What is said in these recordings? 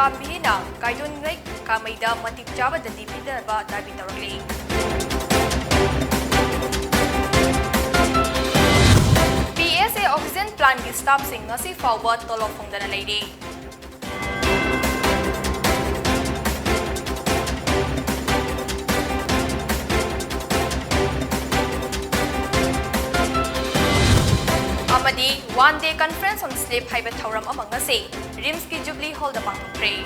Jukambihina, Gaidun Lake, Kamaida, Matik Java, the Dipida, Dabitarli. PSA oxygen plant is stopping Nasi forward Tolofong than a lady. Amadi, one-day conference on sleep Hybet Tauram among Nasi, Rimski Jubilee hold the bank to pray.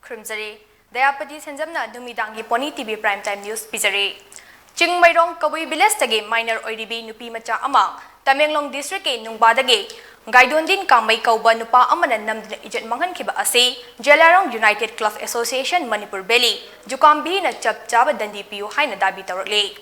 Krimzari, Dayapati SENJAMna Dumidangi Poni TV Primetime News Pizari. Chingmairong Kawi Bilestagi minor OIDB Nupi Macha Ama, Tamenglong District Nungbadagi, Gaidondin Kamay Kauba Nupa Amanan Namdin Ijet Mangan Kiba Ase, Jelarong United Club Association Manipur Belly, Jukambi na Chap Java Dandi Piu Haina Dabi Tarole.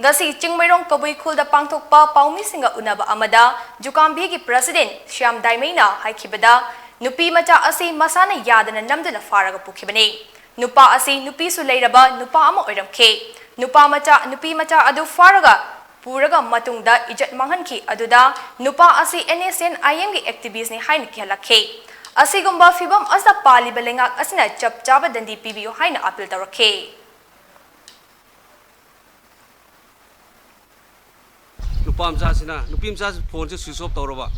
Gasi Chingmairong Kawi Kulda Pangtokpa Paumi Singa Unaba Amada, Jukambi ki President Shyam Daimena Haikibada, Nupi Macha Ase Masana Yadana Namdana Faraga Pukibane, Nupa Ase Nupi Sulairaba Nupa Amo Oram K. Nupi macha adu faraga puraga matungda ijat manghanki aduda nupa asi NSN IM gi activist ni hain khalakhe asigumba fibam asa pali balengak asina chap chaba dandi PBO haina appeal tarakhe nupa mcha phone se switch off tawraba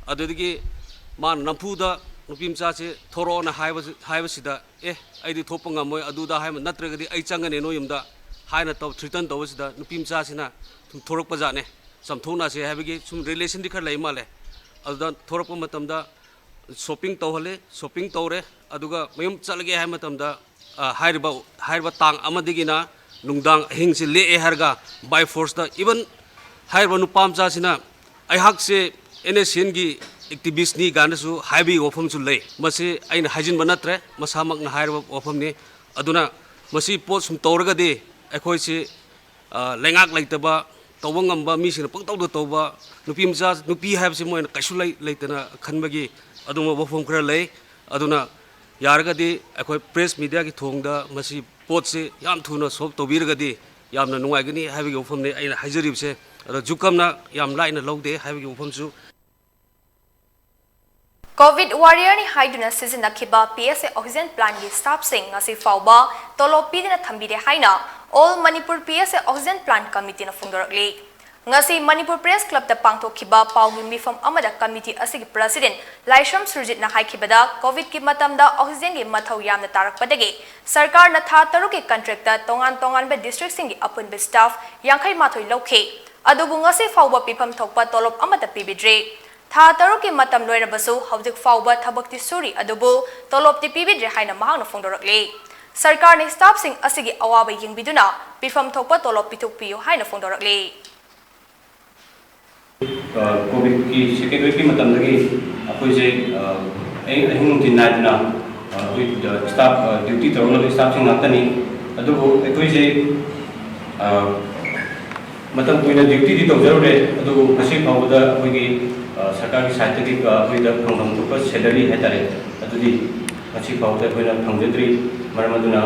adudigi man nampuda nupi mcha se thoro na haiba sida aidi thopanga moi aduda haima natragadi ai changane no yumda Haina top threaten to was the Nupim Sasina to Torok Pazane, some Tona say having some relation to Male. Other Torok Matamda, shopping Tohale, shopping Tore, Aduga, Mayum Salage Hamatamda, Haiba Tang Amadigina, Nungdang, Hings Le Eharga, by force the even Haibanu Pam Sasina. I hug say NSNG activist Ganasu, Haibi Ofum to lay. Masi Ain Hajin Banatre, Masamak Hair Ofumne, Aduna, Masi post from Torga Equoisi Langak like the bar, Tawangamba, Mission, Punto the Toba, Nupimza, Nupi have some more Kashulai later, Kanbagi, Aduma Wafum Krale, Aduna Yargadi, Equa press media Tonga, Masi Potse, Yam Tuna, Soap to Virgadi, Yam Nuagani, having you from the Hazaribse, Jukamna, Yam Line a low day, having you from Su. COVID warrior ni haiduna season nakiba PSA oxygen plant gi stop sing ngasi fauba tolopi dina thambide haina all Manipur PSA oxygen plant committee na fundorli ngasi Manipur Press Club ta pangtokhiba pawgi mifam amada committee asigi president Laisham Surjit na haikibada COVID ki matamda oxygen gi mathau yamna tarakpadagi sarkar na tha taru ki contract ta tongan be district singi apun be staff yankhai mathoi lokhe adubu ngasi fauba pipam thokpa tolop amada pibidre Tha taruki matam loirabasu haudik fauba thabakti suri adubu tolop ti pibidre haina mahangna fongdorakle sarkar ni staff sing asigi awaba yingbiduna pifam thokpa tolop pituk piyo haina fongdorakle COVID ki second week ki matam lagi apoi je ahing din naidna with staff duty taruna staff sing natani adubu apoi je matam koina duty di tawjarure adubu kasi fauda apoi सरकार की सहायता की फंगम salary है तारे अदुदी अच्छी पाउते Koyna फंगदेद्री मरमदुना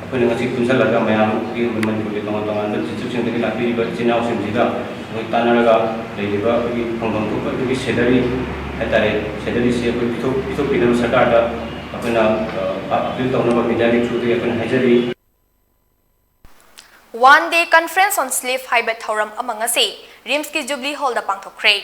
अखोइना ngasi पुनसलगा मयाम की मनपुर तंग तंग जिसुसिंग दि लापिरिबा जिनाव सिमजिदा मोय तानारगा लेलिबा की फंगम की सैलरी है तारे सैलरी से कोई पिथो पिनम सरकार दा अखोइना अपील तंगनबा मीडिया की थ्रू दि अखोइना हाजरी One day conference on sleep Hybet Tauram among Ase Rimski Jubilee hold the pangtokre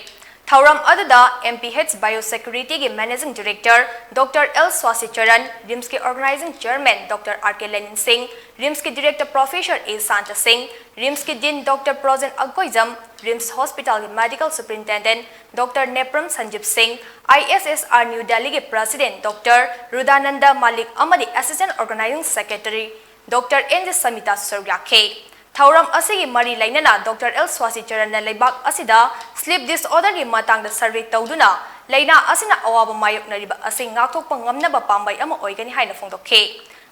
Tauram Aduda MPH Biosecurity ki Managing Director Dr. L. Swasicharan, Rimski Organizing Chairman Dr. R.K. Lenin Singh, Rimski Director Professor A. Santa Singh, Rimski Dean Dr. Prozen Agoizam, Rims Hospital ki Medical Superintendent Dr. Nepram Sanjib Singh, ISSR New Delhi ki President Dr. Rudananda Malik Amadi Assistant Organizing Secretary Dr. N. Samita Suryakhe. Tauram asigi mari lainana Dr. L. Swasicharan na laibak asida sleep disorder ki matang da survey tawduna laina asina awaba mayok na riba asing ngakthokpa ngamnaba pambay ama oigani haina fongdokhe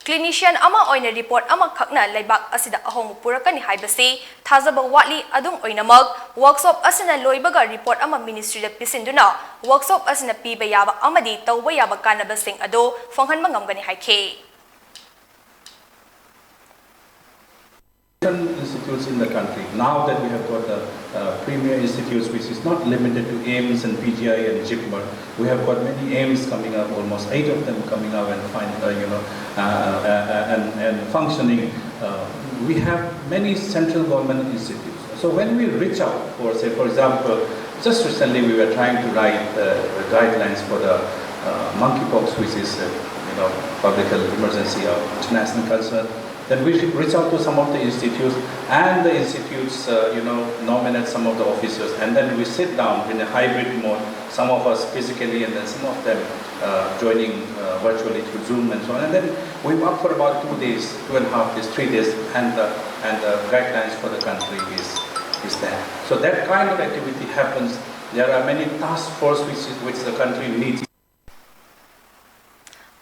clinician ama oina report ama khakna leibak asida ahong purakani haibasi thajaba watli adung oinamak workshop asina loibaga report ama ministry da pisinduna workshop asina piba yaba amadi tawba yaba kanaba sing ado phanghan mangamgani haike. Institutes in the country. Now that we have got the premier institutes, which is not limited to AIMS and PGI and JIPMER, we have got many AIMS coming up, almost 8 of them coming up and and functioning. We have many central government institutes. So when we reach out for, say, for example, just recently we were trying to write the guidelines for the monkeypox, which is public health emergency of international concern. Then we reach out to some of the institutes, and the institutes, nominate some of the officers, and then we sit down in a hybrid mode, some of us physically, and then some of them joining virtually through Zoom and so on. And then we work for about 2 days, 2.5 days, 3 days, and the guidelines for the country is there. So that kind of activity happens. There are many task force which the country needs.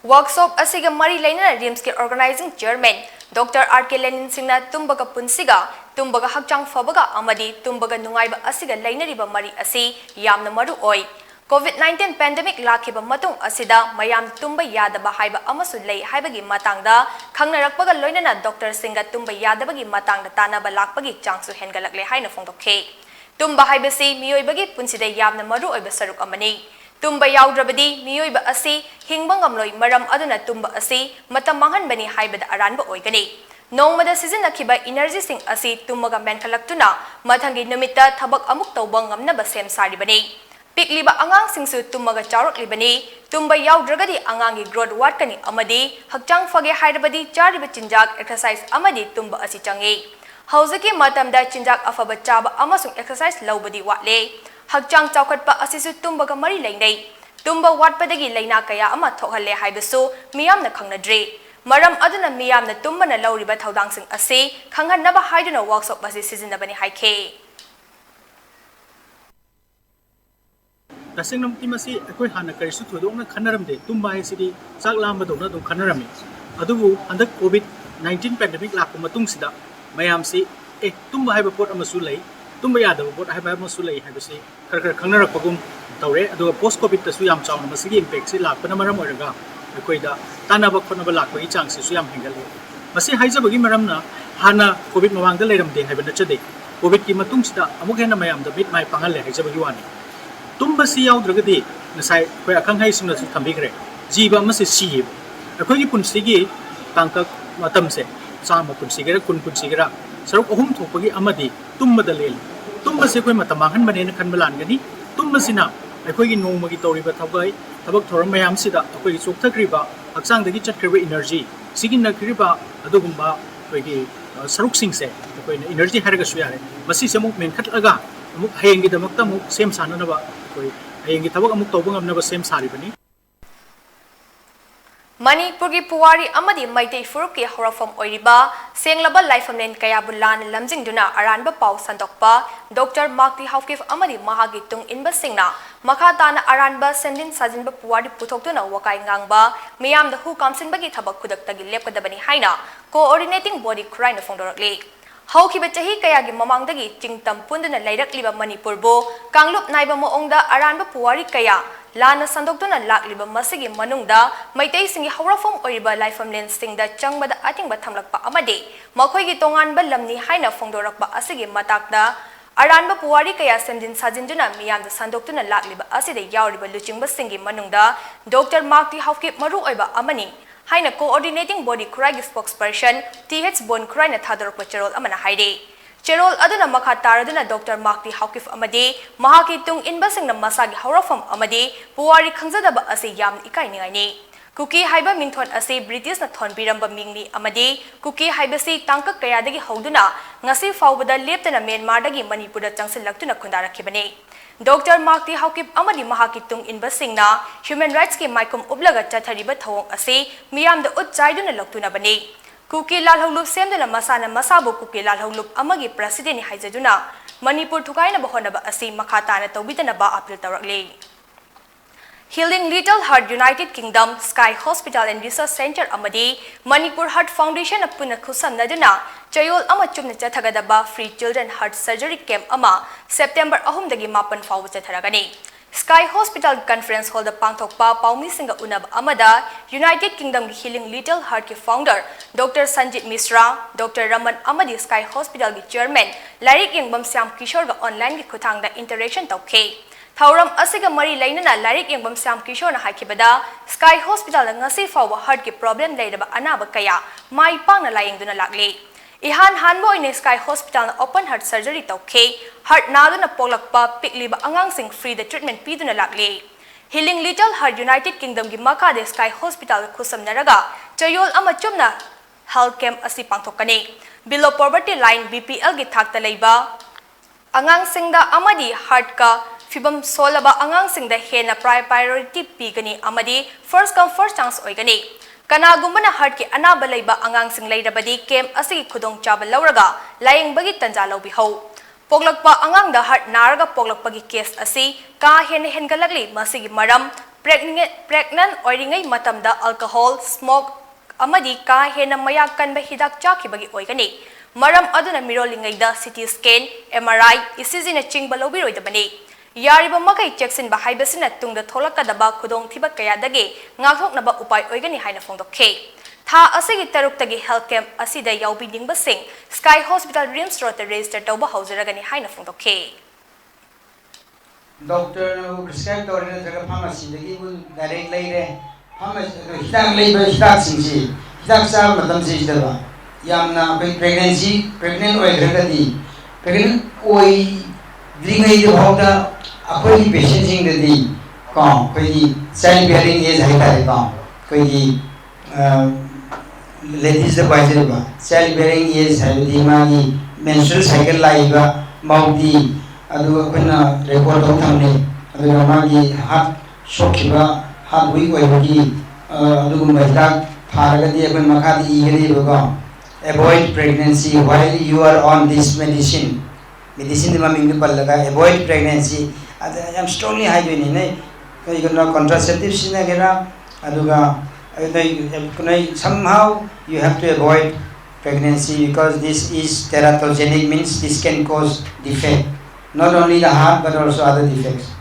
Workshop asiga mari lainana RIMS ke organizing chairman Dr. R.K. Lenin Singna tumbaga punsiga tumbaga hakchang fabaga amadi tumbaga nungaiba asiga lainariba mari asi yamna maru oi COVID-19 pandemic lakhiba matung asida mayam tumba yadaba haiba amasu lei haibagi matangda khangnarakpaga loinana Dr. Singha tumba yadabagi matangda tanaba lakpagi changsu hengalakle haina phongdokhe tumba haibasi miyoibagi punsida yamna maru oiba saruk amani tumba yaudrabadi miyoiba asi hingbangamloi maram aduna tumba asi matam manghanbani haibada aranba oigani nongmada sizinakhiba energy sing asi tummaga menkalaktuna mathangi numita thabak amuk tawba ngamnaba sem saribani pikliba angang singsu tummaga chawraklibani tumba yaudragadi angangi growth watkani amadi hakchang fage hairabadi chariba chinjak exercise amadi tumba asi changi hauzaki matamda chinjak afaba chaba amasung exercise lawbadi watle hakchang chawkhatpa asisu tumbaga mari lainai tumba watpadagi laina kaya ama thokhalle haibasu miyamna khangnadre maram aduna miyamna tumbana lawriba thaudangsing ase khanghanaba haiduna workshop asi sizinabani haike tasengna mtimasi akoi hana karisu thodokna khanaramde tumba haisidi chaklamba dona dum khanarami adubu andak covid 19 pandemic lakpa matung sida mayamsi tumba haiba pot amasu lai tumba yadaba pot haiba amasu lai haibasi khar khangnarakpagum tawre aduga post covid tasu yam chawna masigi impact si lakpana maram oiraga akoida tanaba khonaba lakpagi chang si su yam hengali masi haijabagi maramna hana covid mawangda leiramde haiba nachade covid ki matung sida amuk hena mayamda bit mai pangalle haijabagi wani tumba si yaudragadi nasai koi akhang hai sumna su thambigre jiba masi si akoi ki punsigi tangkak matamse sama punsigera kun punsigera saruk ahum thopagi amadi tumbada lel tumba se koi matamanghan bane na khanbalan gani tumba sina akoi ki nongmagi tawriba thabai thabak thoram mayam sida akoi ki chokthakriba hakchang dagi chatkriba energy sigi nakriba adugumba koi ki saruk singse akoi na energy haraga su yare masi se muk men khatlaga amuk hayengi damakta muk sem sananaba koi hayengi thabak amuk tawba ngamnaba sem saribani Manipur ki puwari amadi maitei furuk ki horafam oiriba senglaba laifamlen kayabu lan lamjingduna aranba pau sandokpa Dr. Mark Haukif amadi mahagi tung inba singna makhatana aranba sendin sajinba puwari puthokduna wakai ngangba miyamda hu kamsinbagi thabak khudaktagi lepkadabani haina coordinating body khuraina phongdorakle haukiba chahi kayagi mamangdagi chingtam punduna leirakliba Manipur bo kanglup naiba moongda aranba puwari kaya lana sandokduna lakliba masigi manungda maitei singi haurafam oiriba laifamlen singda changbada atingba thamlakpa amade makhoigi tonganba lamni haina phongdorakpa asigi matakda aranba puwari kaya semjin sajinjuna miyamda sandokduna lakliba aside yauriba luchingba singi manungda Dr. Mark Haukip maru oiba amani haina coordinating body khuraigi spokesperson TH Bon khuraina thadorokpa cherol amana haide cherol aduna makha taraduna Dr. Mark Haukif amade mahaki tung inba singna masagi haurafam amade puwari khangzadaba ase yam ikai ningai ni kuki haiba mingthon ase British na thonbiramba mingni amade kuki haibasi tangkak kayadagi hauduna ngasi faubada leptana Myanmar dagi Manipur da changsilaktuna khundarakibane Dr. Mark Haukip amadi mahaki tung inba singna human rights ki maikum ublaga chathariba thawong ase miyamda utchaiduna laktuna bane kuki lalholup semduna masana masabu kuki lalholup amagi president haijaduna Manipur thukaina bahonaba ase makhatana tawbitana ba appeal tawrakle Healing Little Heart United Kingdom Sky Hospital and Research Center amadi Manipur Heart Foundation apuna khusamnaduna chayol ama chumna chathagadaba free children heart surgery camp ama September 3 dagi 8 faw chatharagani. Sky Hospital Conference Hall da pangthokpa paumi singa unab amada United Kingdom Healing Little Heart ki founder Dr. Sanjit Misra, Dr. Raman amadi Sky Hospital ki chairman Larik Yengbam Syam Kishore ga online ki khuthang da interaction tawkhe. Thauram asiga mari lainana Larik Yengbam Syam Kishore na haikibada Sky Hospital ngasi fawa heart ki problem lairaba anaba kaya mai pangna layengduna lakle. Ihan hanbo in Sky Hospital open heart surgery tawkhe heart nado na poglakpa pikliba angang sing free the treatment piduna lakle. Healing Little Heart United Kingdom gi maka de Sky Hospital khusam naraga chayol ama chumna health camp asi pangthokani. Below poverty line BPL gi thakta leiba angang singda amadi heart ka fibam solaba angang singda hena priority pigani amadi first come first chance oigani. Kanagumba na heart ki anaba leiba angang sing leirabadi camp asigi khudong chaba lauraga layeng bagi tanja laubi ho. Poglakpa angang da heart naraga poglakpa gi case asi ka hen galagli masigi maram pregnant oiringai matamda alcohol smoke amadi ka hena mayak kanba hidak chaki bagi oigani. Maram aduna mirolingai da CT scan MRI ECG na chingba lobi roidabani. Yariba makai checksin ba haibasina tungda tholakadaba khudong thiba kayadagi ngathoknaba upai oigani haina phongdokhe. Tha asigi taruktagi health camp asida yaubi ningbasing Sky Hospital Rims Road register tawba hauzaragani haina phongdokhe. Doctor no prescribe dorina jaga pharmacy dagi bu direct leire pharmacy hidang leiba hidak singsi hidak sa matam si daba yamna pregnant oigragadi pregnant oi dringai de bhawda akoi patient sing dadi ko koi child bearing age hai tare ko koi ladies the boys ba child bearing age hai di magi menstrual cycle laiba maudi adu koina record thamne adu magi heart shokiba heart weak oibagi adu mahila tharagadi akoi makhadi igri ba avoid pregnancy while you are on this medicine the maming the pallaga avoid pregnancy I am strongly hygiene ne you know contraceptives sinagera aduga somehow you have to avoid pregnancy because this is teratogenic means this can cause defect not only the heart but also other defects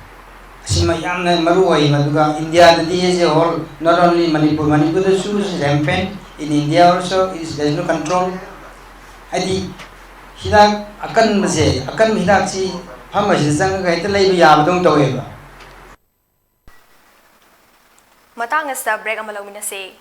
sima yamna maru oi maduga India the is a whole not only Manipur the is rampant in India also there is no control adi hidak akan mase akan hidak si pharmacy sang ga ita leiba yabadong taweba Matang sa break amalawin na si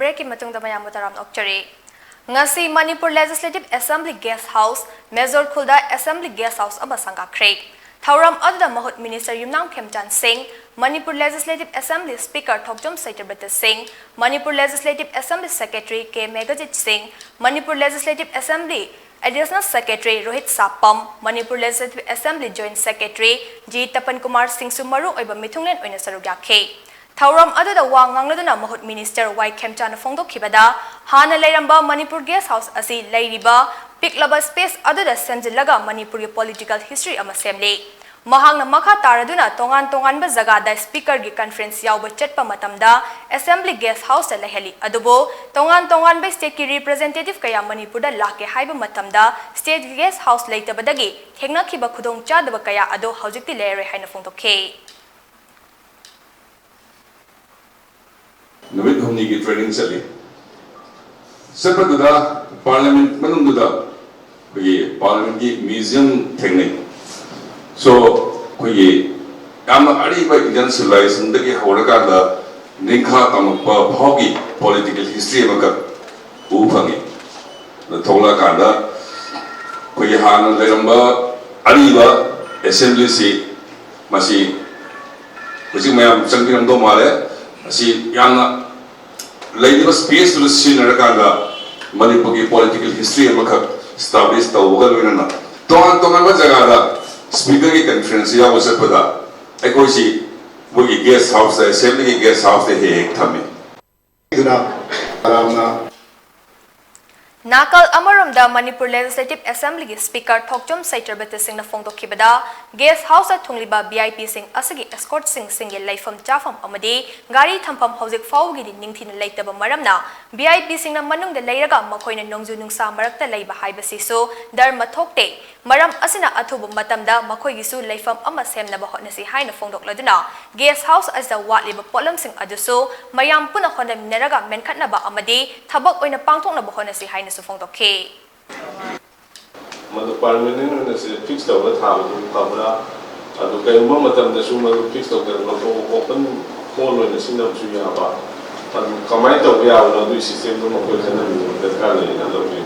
break matung da mayam taram okchari ngasi Manipur Legislative Assembly Guest House Major Khulda Assembly Guest House aba sanga khrek thauram adda mahut minister Yumnam Khemchan Singh Manipur Legislative Assembly Speaker Thokjom Saitabata Singh, Manipur Legislative Assembly Secretary K. Megajit Singh, Manipur Legislative Assembly Additional Secretary Rohit Sapam, Manipur Legislative Assembly Joint Secretary G. Tapan Kumar Singh Sumaru Oiba Mithunglen Oina Sarugakhe. Thauram aduda wa ngangladuna Mahut Minister Y. Khemchana Phongdokhibada, Hana Lairamba Manipur Guest House asi Lairiba, Piklaba Space aduda Senjilaga Manipuri Political History Amasemli. Mahangna Makha Taraduna Tongan Bazagada Speaker Gi Conference Yauba Chetpa Matamda, Assembly Guest House Laheli Adubo, Tongan Bay State Ki Representative Kaya Manipurda Lake Haiba Matamda, State Guest House later Badagi, Hegna Kiba Kudong Chadaba Kaya Ado Haujikti Lere Haina Phongdokhe. Numit humni ki training chali sepa duda parliament manung duda bagi parliament ki museum thengne so koi yamna ari ba Indian civilization dagi horaga da ningkha tampa bhogi political history maka u phangi na thola kada koi han leramba ari ba assembly si masi kusi mayam changkiram do male asi yamna lady space to see Narakanda, Manipur political history and established the Wogan. Tongan Mazagada, speaker conference, was a Pada. I could see Woogie guest house, the assembly guest house, the Hague Tammy. Nakal Amaramda Manipur Legislative Assembly Speaker Thokjom Saitabata Singh na Phongdokhibada, Guest House at Tungliba BIP Singh Asagi Escort Singh Single Laifam Chafam Amadi, Gari Tampam Hosik Faugi Ningtin Laitaba Maramna, BIP Singh na Manung the Lairaga Makoina Nongzu Nung Samarakta Laiba Haibasiso, Dharma Thokte, Maram Asina Atubu Matamda, Makoigisu Laifam Amasem Nabahotnasi Haina Phongdok Laduna, Guest House as the Watliba Polam Singh Aduso, Mayam Puna Honda Neraga Menkatnaba Amadi, Tabak Oina Pangtong Nabahonasi Haina Sufongdokhe. Madu parliament na se fix taw na thaw du pabra adu kay mo matam da su madu fix taw da no open hall na sinam su ya ba adu kamai taw ya na du system no ko kana ni da ka le na lo ni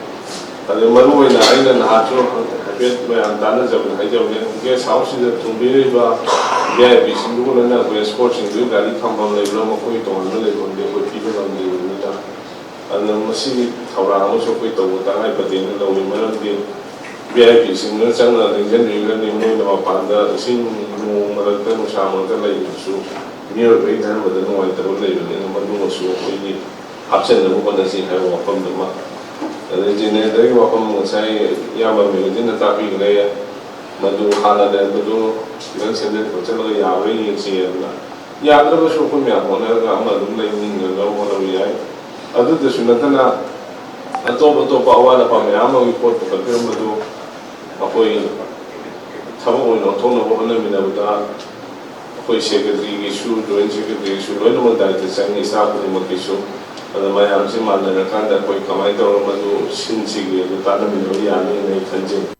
adu maru na ai na ha chu habet ba an da na jab na jaw ne ke house da tumbi ba ya bi sindu ko na ko sports ni ga ri khambam le lo mo ko to na le ko de ko ti ba ni ni ta anu masih thawra mo so ko to ta ngai pa din lo ni maram din VIP sing no chang na ning jan ring ni mo na pa da sing mo marak ta mo sa mo ta lai su near way dan mo da no ai ta lai ni no man mo su ko ni option na mo na si ha wa pam da ma da ji ne da wa pam mo sai ya ba mi din na ta pi le ya ma du hala da du dan sen de ko chang la ya we ni si ya ya da ba su ko mi a mo na ga ma du lai ni na lo mo na wi ai adu da su na ta na to pa wa na pa me ama report ko ka mo du Apoy tabo no tono ho na mina buta apoy secretary issue joint secretary issue lo no da ta sang isa ko mo kisu ada mai am si mal na kan da koi kamai to ma do sin si ge ta na mina ya ni nei khanje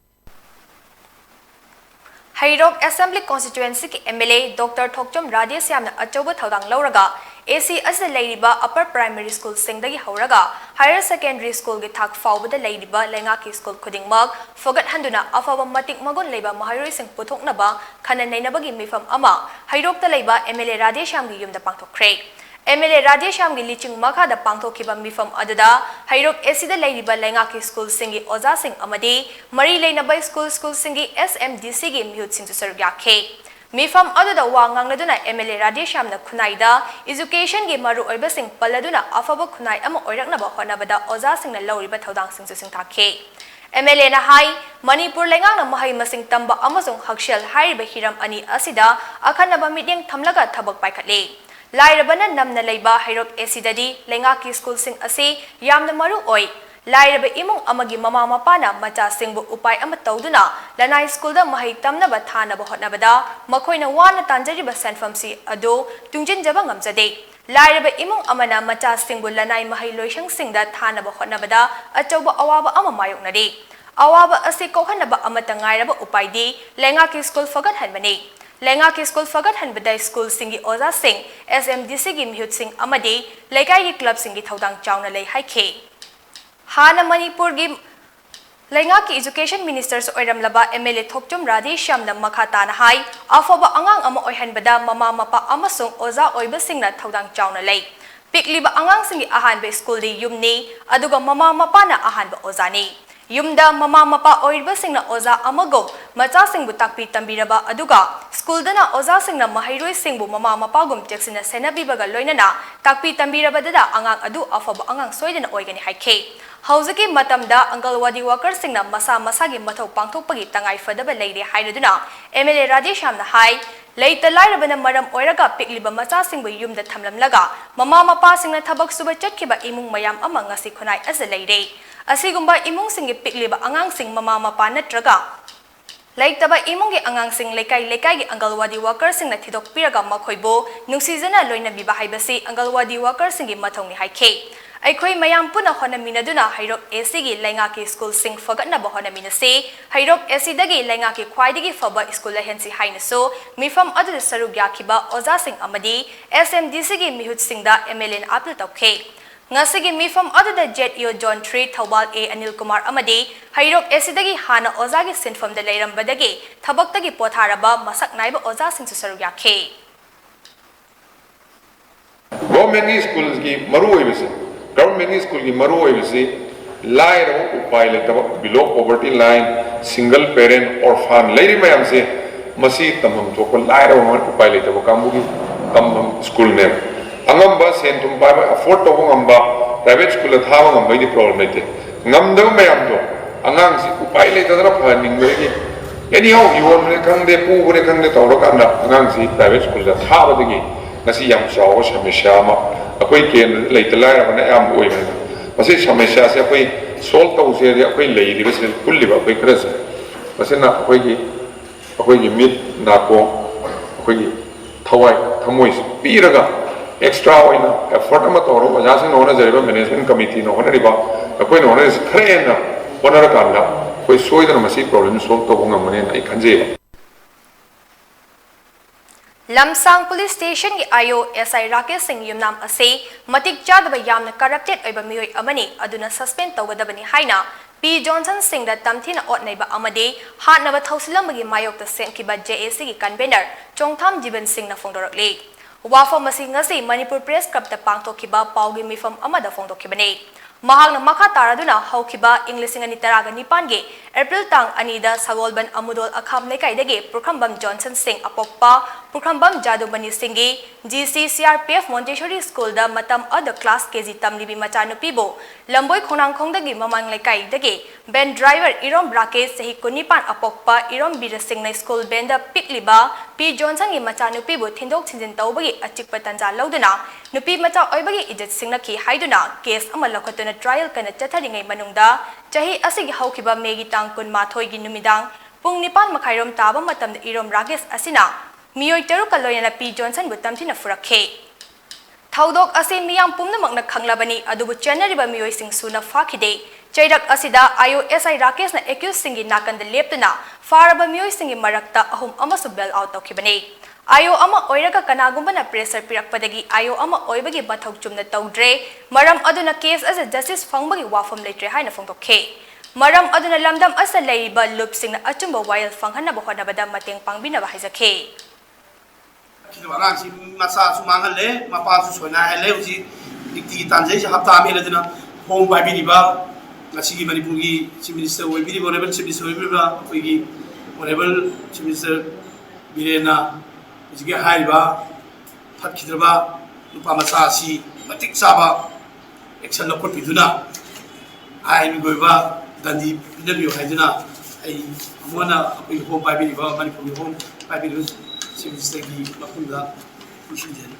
Hairok Assembly Constituency ki MLA Dr. Thokjom Radhesyamna Achoba Thaudang Lauraga AC Asda Lairiba Upper Primary School Singdagi Hauraga Higher Secondary School gi Thak Faubada Lairiba Lengaki School Khudingmag Fogat Handuna Afaba Matik Magon Leiba Mahairoi Sing Puthoknaba Khana Nainabagi Mifam Ama Hairok ta Leiba MLA Radhesyam gi Yumda Pangthokre MLA Radhesyam gi Liching Makha da Pangthokhiba Mifam Aduda Hairok AC da Lairiba Lengaki School Singi Oza Sing Amadi Mari Leinaba School Singi SMDC gi Mihut Sing Susaryakhe Mifam aduda wa ngangladuna MLA Radhesyamna Khunaida education gi maru oiba sing paladuna afaba khunai ama oiraknaba honabada oza singna lauriba thodang sing su singthakhe MLA na hai Manipur lengangna mahai masing tamba amasung hakshel hairiba hiram ani asida akhanaba midyeng thamlaga thabak paikhatle lairabana namna leiba hairok esidadi lengaki school sing ase yamna maru oi Lairaba imong amagi mama mapana macha singbu upai ama tawduna lanai school da mahai tamnaba thanaba hotnabada makoina wana tanjariba senfam si ado tungjin jaba ngamjade Lairaba imong amana macha singbu lanai mahai loisang singda thanaba hotnabada achauba awaba ama mayoknade awaba ase kokhanaba amata ngairaba upai di lengaki school fagat hanbani Lengaki school fagat hanbada school singi oza sing SMDC gi mihut sing amade lekai gi club singi thaudang chauna lei haikhe Hana Manipur gi Laingaki Education Ministers Oiramlaba MLA Thokchum Radheshyamna Makhatana Hai Afoba Angang Ama Oihanbada Mama Mapa Amasung Oza Oibasingna Thodang Chauna Lay Pikliba Angang Singi Ahanbe School di Yumni Aduga Mama Mapana Ahanba Ozani Yumda Mama Mapa Oibasingna Oza Amago Macha Singbu Takpi Tambiraba Aduga School dana Oza Singna Mahairoi Singbu Mama Mapagum Jacksina Senabibaga Loinana Takpi Tambiraba Dada Angang Adu Afoba Angang Soidana Oigani Haike Hauzaki Matamda Angalwadi workers singna Masa Masagi Mato Pangtopagi Tangai Fadaba Lady Haiduna MLA Radheshyamna Hai Later Lirabana Madam Oiraga Pikliba Macha Singbu Yum the Tamlam Laga Mama Mapa Singna Tabak Suba Chetkiba Imung Mayam among Asikonai as a lady Asigumba Imung Singi Pikliba Angang Sing Mama Mapa Natraga Like Taba Imungi Angang Sing Lekai Angalwadi workers sing Tidok Piraga Makoibo Nuxizana Loina Biba Haibasi Angalwadi workers singi Matongi Haike Aikoi mayam puna honamina duna Hairok Esigi Laingaki School Sing Fagatna Bahonamina se Hairok Esidagi Laingaki Kwaidigi Faba School Hensi Hainaso Mifam Adu Sarugyakiba Oza Sing Amadi SMDCG Mihut Singda MLN Apple Tauke Ngasigi Mifam Adu the Jet Yo John Tree Taubal A Anil Kumar Amadi Hairok Esidagi Hana Ozagi Sin from the Lairam Badagi Tabaktagi Potharaba Masak Naiba Oza Sing Sarugyake Government schools ki maru Government school ki maru line below poverty line, single parent or family. Lady mayam se masi tamam to ko line upay le tabo kambugi tam school ne. Angamba sentum ba afford to ngamba private school at hawa ngamba di problem ite. Ngam daw mayam to angang si upay le tadra planning gi. Anyhow you want ne kang de pu ne kang de tawro kanda angang si private school at hawa digi. Nasi yang sawo sama Akoi ken later line na am oi men masi samesya se akoi solve tau se akoi lei di bes kulli ba akoi kres masi na akoi gi mit na ko akoi gi thamoi piraga extra oina effort ama toro waja se no na jariba management committee no na riba akoi no na khren na onar kanda akoi soidana masi problem solve to ngam ne ai khanje Lamsang Police Station ki ayo SI Rakesh Singh Yumnam ase matik chadaba yamna corrupted oiba miyoi amani aduna suspend tawgadabani haina P Johnson Singh da tamthina otnaiba amade hatnaba thausilambagi mayokta senkiba JAC ki convener Chongtham Jiban Singh na phongdorakle wafam asi ngasi Manipur Press Club ta pangtokhiba paugi mifam amada phongdokhibane Mahang na makha taraduna haukiba English ngani taraga nipange April tang anida Sagolban Amudol Akham lekai dege Purkhambam Johnson Singh apokpa Purkhambam Jadubani Singhi GC CRPF Montessori School da matam other class KG tamlibi machanu pibo Lamboi khonang khongdagi mamang lekai dege Ben driver Irom Brake sahi kunipan apokpa Irom Bira Singh na school benda pikliba P Johnson gi machanu pibo thindok thinjin tawbagi achikpa tanja lauduna nupi macha oibagi ijat singna ki haiduna case ama lokhatuna trial kana chatharingai manungda chahi asigi haukiba megi tang kun mathoi gi numidang pung nipan makhairom taba matamda Irom Rakesh asina miyoi teru kaloyana P Johnson bu tamthina furakhe thaudok ase miyam pumnamakna khanglabani adubu chenariba miyoi sing suna fakhide chairak asida IOSI Rakesh na accused singi nakanda leptuna faraba miyoi singi marakta ahum amasu bell out tawkhibane Ayo ama oiraga kanagumba na pressure pirakpadagi ayo ama oibagi bathok chumna tawdre maram aduna case as a justice fangbagi wafam leitre haina phongtokhe maram aduna lamdam asa leiba loop singna achumba while fanghanna bohonabada mateng pangbina bahizakhe Kiloang si masa sumangal le mapa su sona hele usi dikti tanjai si hafta amela dina home by biniba ngasigi Manipur gi chief minister oi bini honorable chief minister oi biniba gi honorable chief minister birena Jika hariba, tak kidraba, lupa masa si matik saba, action lapor piduna, ay mi goiba dandi pinabiyo haiduna, ay amona apoy home paibini ba Manipur home paibini si ministeri makunda kusinjen.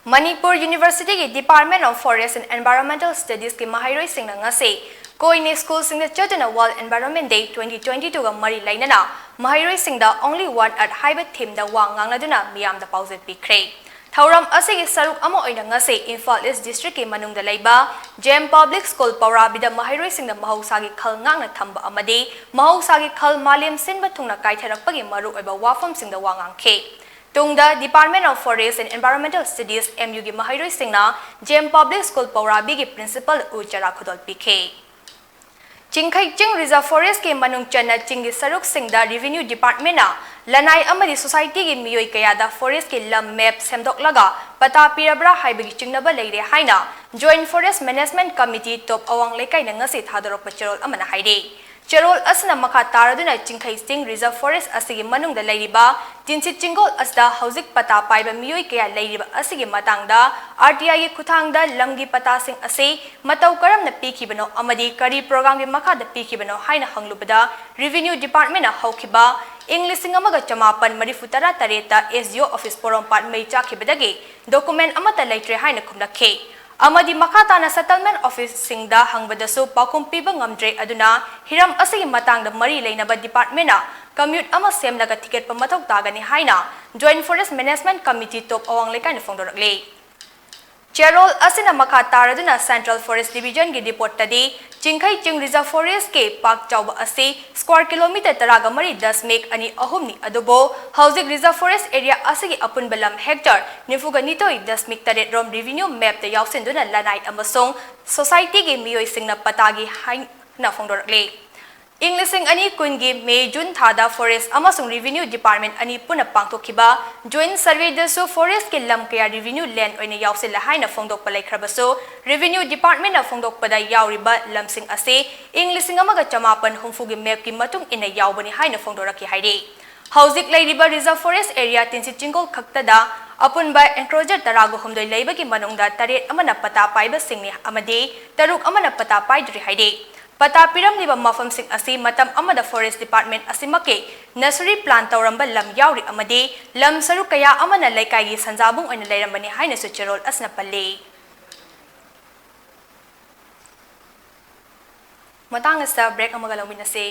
Manipur University ki Department of Forest and Environmental Studies ki Mahairoi Singh na ngase Koine School Singh the Churchana World Environment Day 2022 ga mari lainana Mahairoi Singh da only one at Hybrid theme da wang ngangladuna miyam da pauset pikre Thauram asigi saruk amo oina ngase Imphal East District ki manung da laiba Gem Public School Paurabi da Mahairoi Singh da mahausagi khal ngangna thamba amade mahausagi khal malem sinba thungna kaitharakpagi maru oiba wafam Singh da wangangkhe Tungda Department of Forest and Environmental Studies MU gi Mahairoi Singh na Gem Public School Paurabi gi principal Uchara Khodol pikhe Chingkai Ching Reserve Forest ke manung chana chingi saruk singda Revenue Department na lanai amadi society ke miyoi kayada forest ke lam map semdok laga pata pirabra haibagi chingnaba leire haina Joint Forest Management Committee top awang lekai na ngasi thadorok pacharol amana haide Cherol asna makha taraduna Chingkai Ching Reserve Forest asigi manung da leiriba Tinsit Chingol asda haujik pata paiba miyoi kaya leiriba asigi matangda RTI ke khuthangda lamgi pata sing ase matau karam na pikibano amadi kari program ge makha da pikibano haina hanglubada Revenue Department na haukiba English amaga chamapan marifutara tareta SDO office forum part mei chakhibadagi document amata leitre haina khumlakhe Amadi makata na settlement office singda hangbadasu pakum piba ngamdre aduna hiram asigi matangda mari leinaba department na commute ama semlaga ticket pamathok tagani haina Joint Forest Management Committee top awang lekai na phongdorakle Cherol asina makha taraduna Central Forest Division gi report tadi Chingkai Ching Reserve Forest ke park chawba ase square kilometer taraga mari 10 mek ani ahum ni adubo housing reserve forest area asigi apun balam hectare nifuga nitoi 10 mek taret rom revenue map ta yausin duna lanai amasong society ge miyoi singna patagi hain na phongdorakle English ani kungi May June thada forest amasung revenue department ani puna pangtokhiba joint survey dasu forest ke lam kaya revenue land oina yausil la haina phongdok palai khrabaso revenue department na phongdok pada yauriba lamsing ase English amaga chamapan humfu gi map ki matung ina yaubani haina phongdoraki haide Haujik lairiba reserve forest area Tinsit Chingol khaktada apun ba enclosure tarago humdoi leiba ki manungda taret amana pata paiba singni amade taruk amana pata paidri haide Pata piram liba mafam sing asi matam amada forest department asimake nursery plant tauramba lam yauri amade lam saru kaya amana laikai gi sanjabung oina leirambani haina su cherol asna palle matang asa break amaga lawina se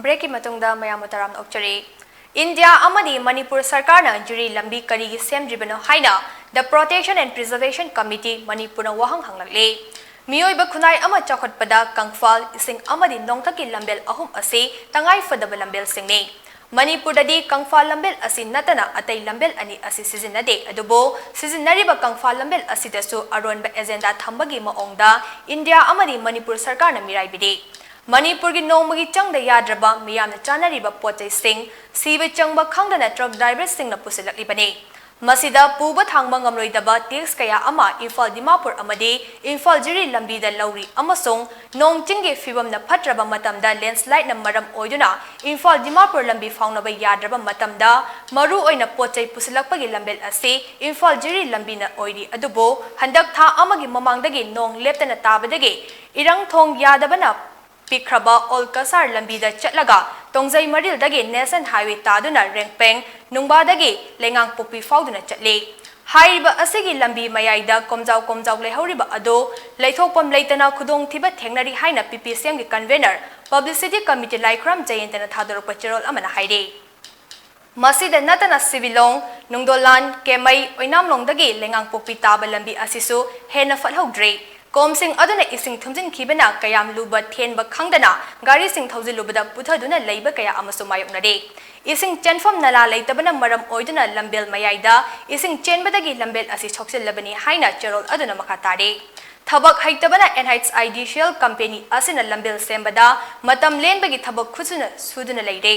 Breaki matungda mayamutaram okchari India amadi Manipur sarkar na juri lambi karigi semdribano haina the Protection and Preservation Committee Manipur na wahang hanglakle miyoi ba khunai ama chakhotpada kangfal ising amadi nongthaki lambel ahum ase tangai fadaba lambel singni Manipur dadi kangfal lambel asin natana atai lambel ani asi sizinade adubo sizinariba kangfal lambel asidasu aronba agenda thambagi maongda India amadi Manipur sarkar na mirai bide Manipur ki nongmagi changda yadraba miyamna chanariba pochai sing sibe changba khangdana truck driver sing na pusilaklibani masida puba thangba ngamloidaba tax kaya ama Imphal Dimapur amadi Imphal Jiri lambi da lauri amasong nongchingge fibam na phatraba matamda landslide na maram oiduna Imphal Dimapur lambi faunaba yadraba matamda maru oina pochai pusilakpagi lambel ase Imphal Jiri lambi na oidi adubo handak tha amagi mamangdagi nong leptana tabadagi irang thong yadabana Pikraba Olkasar lambida chatlaga Tongzai Maril dagi National Highway taduna Rengpeng Nungba dagi Lengang Popi fauduna chatle Haiba asigi lambi mayaida komjau lehoriba ado Laithokpam leitana khudong thiba thengnari haina PPCM gi convener Publicity Committee Laikram Jayantana thadorok pacharol amana haide Masida natana civilong nungdolan kemai oinamlong dagi Lengang Popi taba lambi asisu hena falhodre Komsing aduna ising thumjin khibana kayam luba thenba khangdana gari sing thauji lubada puthaduna leiba kaya amasu mayoknare ising chenfam nala leitabana maram oiduna lambel mayaida ising chenbadagi lambel asi choksil labani haina cherol aduna makatare Thabak haitabana NHID Shell Company asina lambel sembada matam lenbagi thabak khusuna suduna leire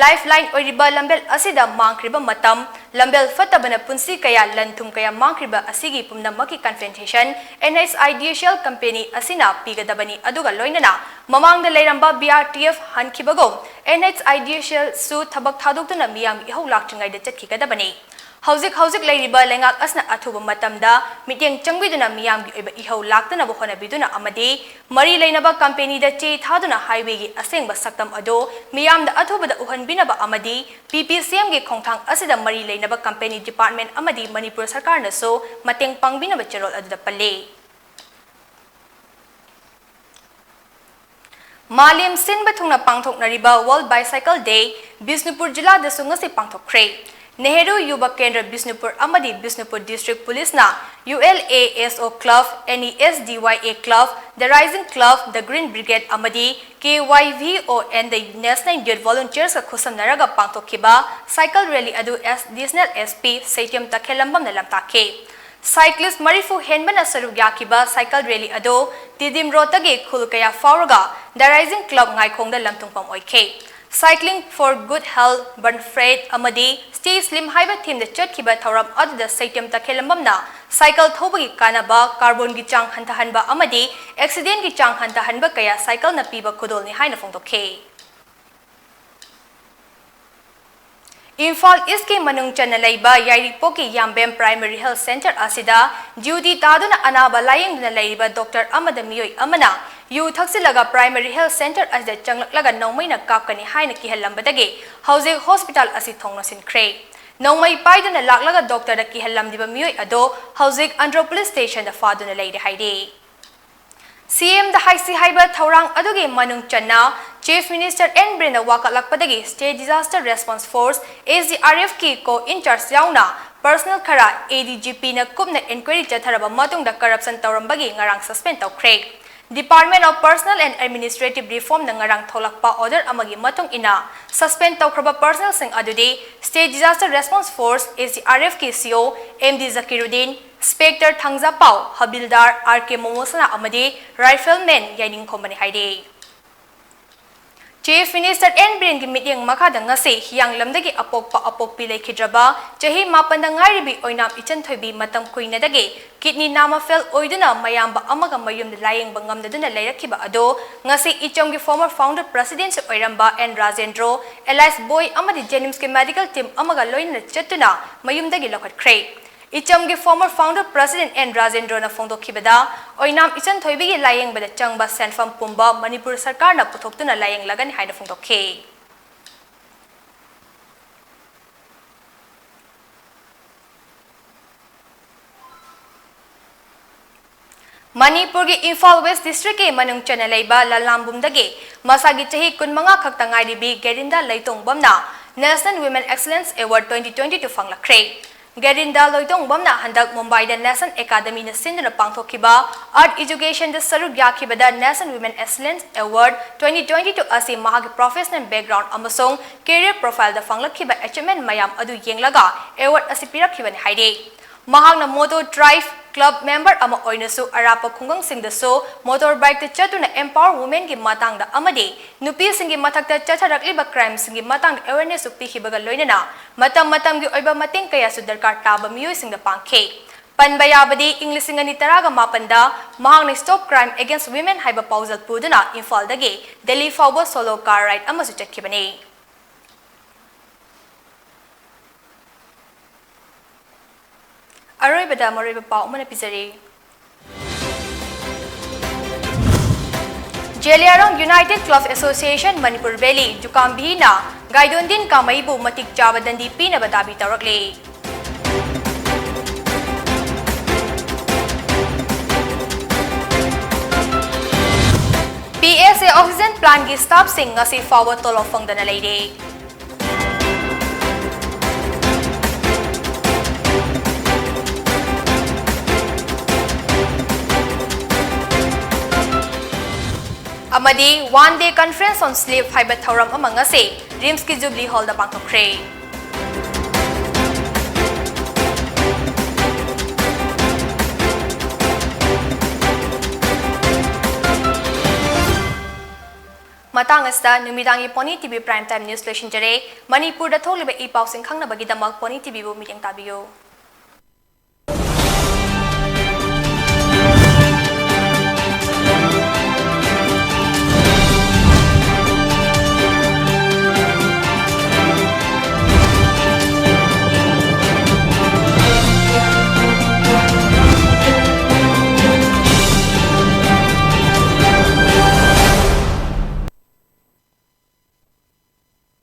lifeline oiriba lambel asida mangkriba matam lambel fatabana punsi kaya lanthum kaya mangkriba asigi pumnamaki confrontation NHIDHL company asina pigadabani aduga loinana mamangda leiramba BRTF hankibago NHIDHL su thabak thadukna miyam ihau lakchingai da chatkigadabani Hauzik leiriba lengak asna athuba matamda mityeng changbiduna miyam gi oiba ihau laktana bokhona biduna amadi mari leinaba company da che thaduna highway gi asengba saktam ado miyam da athuba da uhanbinaba amadi PPCM gi khongthang asida mari leinaba company department amadi Manipur sarkar na so mateng pangbinaba cherol aduda palle Malim sinba thungna pangthoknariba World Bicycle Day Bisnupur jila da sungasi pangthokre Nehru Yuba Kendra Bisnupur Amadi Bisnupur District Police na ULASO Club, NESDYA Club, The Rising Club, The Green Brigade Amadi, KYVO and the National Youth Volunteers ka khusam naraga pangtokhiba cycle rally adu Additional SP Satyam Takhelambam na lamtake. Cyclist Marifu Henbana Sarugyakiba cycle rally ado Tidim Rotage Khulkaya Fauraga, The Rising Club ngai khongda lamtungpam oike. Cycling for Good Health, Burn Freight, Amadi, Stay Slim Haiba Team the Chatkiba Tauram Adda Satyam Takhelambamna, Cycle Thobagi Kanaba, Carbon Gichang Hantahanba Amadi, Accident Gichang Hantahanba Kaya Cycle na Piba Kudol ni Haina Fongtoke. Imphal East Manung Chanalaiba Yairipoki Yambem Primary Health Center Asida, Duty Taduna Anaba Laying Nalaiba Dr. Amada Mioy Amana, Yu Taxilaga Primary Health Center as the Changlaka Nomina Kapkani Haina Kihalambadage, Housing Hospital Asithong Nasin Cray. Nomai Paidana Laklaga Doctor the Kihalam Diba Mioy Ado, Housing Andropolis Station the Faduna Lady Haide. CM the Haisi Haiba Taurang Adugi Manung Channa, Chief Minister N. Brenda Wakalakpadagi, State Disaster Response Force, SDRF Ki Ko in charge Yauna, Personal Kara, ADGP na Kubna Inquiry Chatharaba Matung the Corruption Taurambagi Ngarang Suspend of Craig. Department of Personal and Administrative Reform na ngarang tholakpa order amagi matong ina suspend tawkraba personal sing adudi State Disaster Response Force SDRF KCO MD Zakiruddin Inspector Thangza Pau Habildar RK Momosana amadi Rifleman Yaining Company Haide Chief Minister N. Brin gi meeting makada ngasi hiyang lamdagi apok pilay kidraba jahi mapanda ngairibi oinam ichan thoibi matam kuina dagi kidney nama fail oiduna mayamba amaga mayum laying bangam daduna layrakiba ado ngasi ichom gi former founder president oiramba N. Rajendro Elias Boy amadi Jenims ki medical team amaga loina chatuna mayum dagi lokhat kray Icham gi former founder president N. Rajendro na fongdo kibada oinam ichan thoibi gi layeng bada changba senfam pumba Manipur sarkar na puthoktu na layeng lagan haina fongdo ke Manipur gi Imphal West District ke manung chana leiba lalambum dage masagi chahi kunmanga khakta ngairibi Gerinda Leitong Bamna National Women Excellence Award 2022 fanglakre Gerinda Loitong Bamna handak Mumbai da National Academy na sinduna pangthokiba Art Education da sarug yakiba da National Women Excellence Award 2022 asi mahagi professional background amasong career profile da fanglakiba achievement mayam adu yenglaga award asi pirakhiban haide mahagna moto drive club member ama oinasu arapa khungang singdasu motorbike ta chatuna empower women gi matang da amade nupi singi mathakta chatharakliba crime singi matang awareness upi hibaga loinana matam gi oiba mating kaya su darkar taba miyoy singda pangkhe panbayabadi english ngani taraga mapanda mahagna stop crime against women haiba pausal puduna Imphal dagi Delhi fawba solo car ride amasu chatkibani Aroy bada maroy pau mana pisari Jeliarong United Club Association Manipur Valley Jukambi na Gaidondin Kamaibu matik Javadandi Pina Badabi Tarakle PSA Oxygen Plant gi stop sing ngasi forward tolofang dana lady Amadi one-day conference on sleep haiba thauram amang ase Rims ki Jubilee Hall da pangthokre Matang asda numidangi Pony TV Prime Time News Lesson Jare, Manipur da tholiba ipaw sing khangna bagi damak Pony TV bu meeting tabiyo.